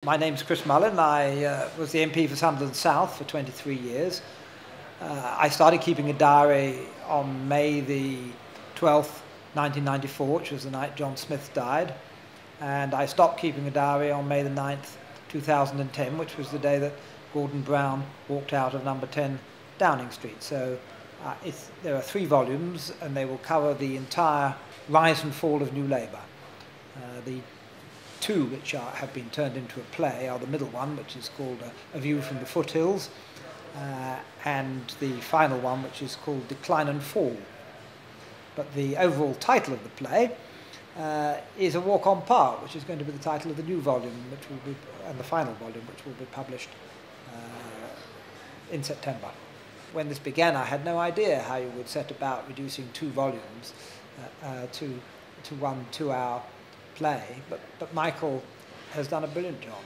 My name's Chris Mullin. I was the MP for Sunderland South for 23 years. I started keeping a diary on May the 12th, 1994, which was the night John Smith died. And I stopped keeping a diary on May the 9th, 2010, which was the day that Gordon Brown walked out of number 10 Downing Street. So there are 3 volumes, and they will cover the entire rise and fall of New Labour. The 2 which have been turned into a play are the middle one, which is called A View from the Foothills, and the final one, which is called Decline and Fall. But the overall title of the play is A Walk on Park, which is going to be the title of the new volume, which will be, and the final volume, which will be published in September. When this began, I had no idea how you would set about reducing 2 volumes to one 2-hour play, but Michael has done a brilliant job.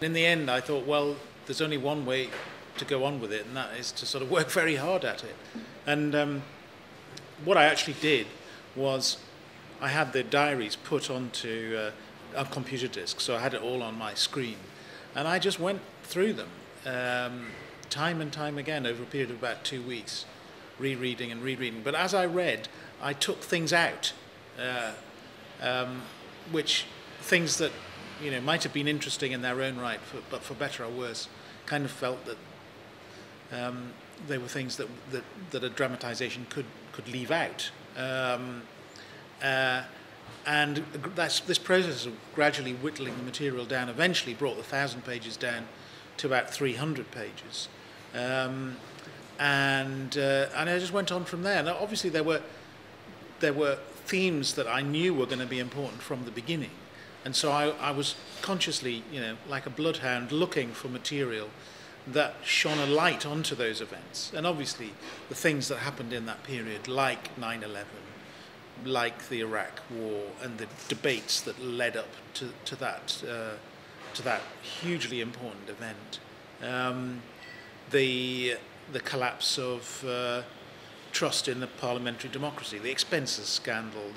In the end, I thought, well, there's only one way to go on with it, and that is to sort of work very hard at it. And what I actually did was I had the diaries put onto a computer disk, so I had it all on my screen, and I just went through them time and time again over a period of about 2 weeks, rereading and rereading. But as I read, I took things out, which things that might have been interesting in their own right, but for better or worse, kind of felt that they were things that a dramatization could leave out. And this process of gradually whittling the material down eventually brought the 1,000 pages down to about 300 pages. And I just went on from there. Now, obviously, there were themes that I knew were going to be important from the beginning, and so I was consciously, like a bloodhound, looking for material that shone a light onto those events. And obviously, the things that happened in that period, like 9/11, like the Iraq War, and the debates that led up to that hugely important event, the collapse of trust in the parliamentary democracy, the expenses scandal,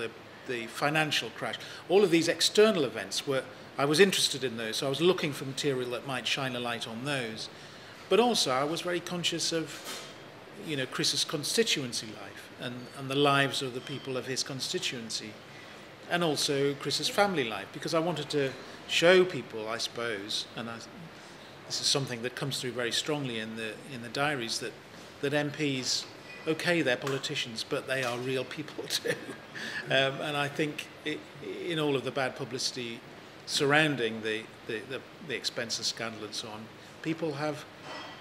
the financial crash, all of these external events I was interested in those, so I was looking for material that might shine a light on those. But also I was very conscious of, Chris's constituency life and the lives of the people of his constituency, and also Chris's family life, because I wanted to show people, I suppose, and this is something that comes through very strongly in the diaries, that MPs, okay, they're politicians, but they are real people too. And I think in all of the bad publicity surrounding the expenses scandal and so on, people have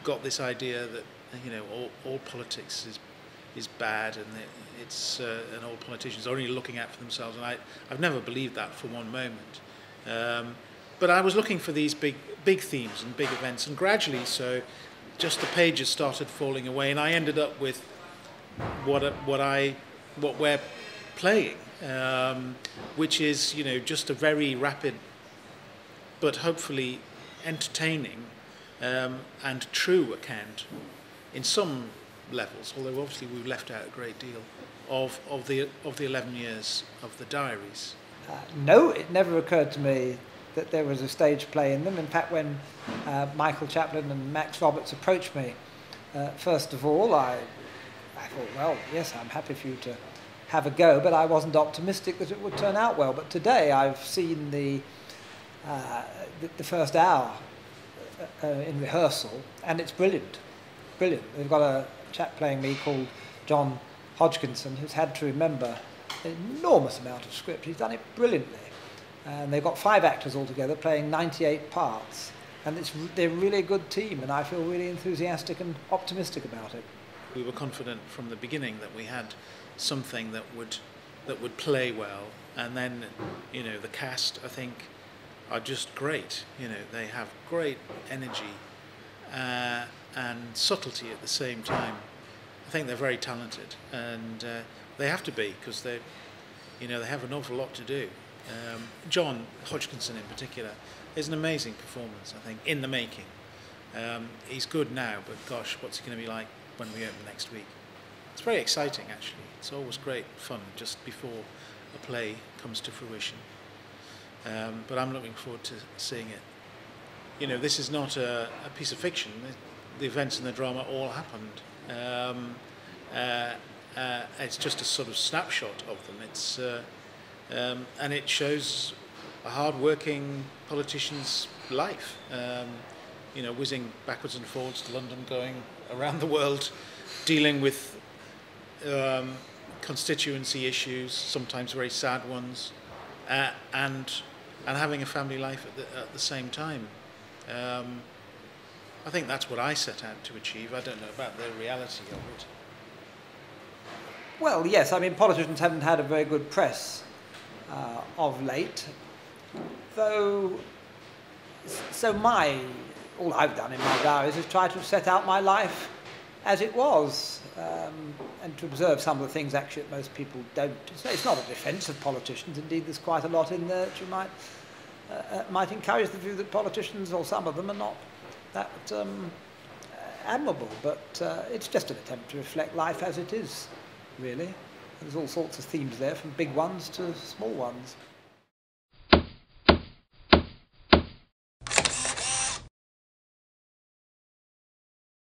got this idea that all politics is bad, and and all politicians are only looking out for themselves. And I've never believed that for one moment. But I was looking for these big themes and big events, and gradually, so just the pages started falling away, and I ended up with what we're playing, which is just a very rapid, but hopefully entertaining and true account in some levels. Although obviously we've left out a great deal of the 11 years of the diaries. No, it never occurred to me that there was a stage play in them. In fact, when Michael Chaplin and Max Roberts approached me, first of all, I thought, well, yes, I'm happy for you to have a go, but I wasn't optimistic that it would turn out well. But today I've seen the first hour in rehearsal, and it's brilliant. Brilliant. They've got a chap playing me called John Hodgkinson, who's had to remember an enormous amount of script. He's done it brilliantly. And they've got 5 actors altogether playing 98 parts. And they're really a good team, and I feel really enthusiastic and optimistic about it. We were confident from the beginning that we had something that would play well, and then the cast, I think, are just great. They have great energy and subtlety at the same time. I think they're very talented, and they have to be, because they have an awful lot to do. John Hodgkinson in particular is an amazing performance, I think, in the making. He's good now, but gosh, what's he going to be like when we open next week? It's very exciting, actually. It's always great fun just before a play comes to fruition. But I'm looking forward to seeing it. you know, this is not a piece of fiction. The events in the drama all happened. It's just a sort of snapshot of them. It's and it shows a hard-working politician's life. You know, whizzing backwards and forwards to London, going around the world, dealing with constituency issues, sometimes very sad ones, and having a family life at the same time. I think that's what I set out to achieve. I don't know about the reality of it. Well, yes, I mean, politicians haven't had a very good press of late, though, so all I've done in my diaries is try to set out my life as it was, and to observe some of the things actually that most people don't. It's not a defence of politicians. Indeed, there's quite a lot in there that you might encourage the view that politicians, or some of them, are not that admirable. But it's just an attempt to reflect life as it is, really. There's all sorts of themes there, from big ones to small ones.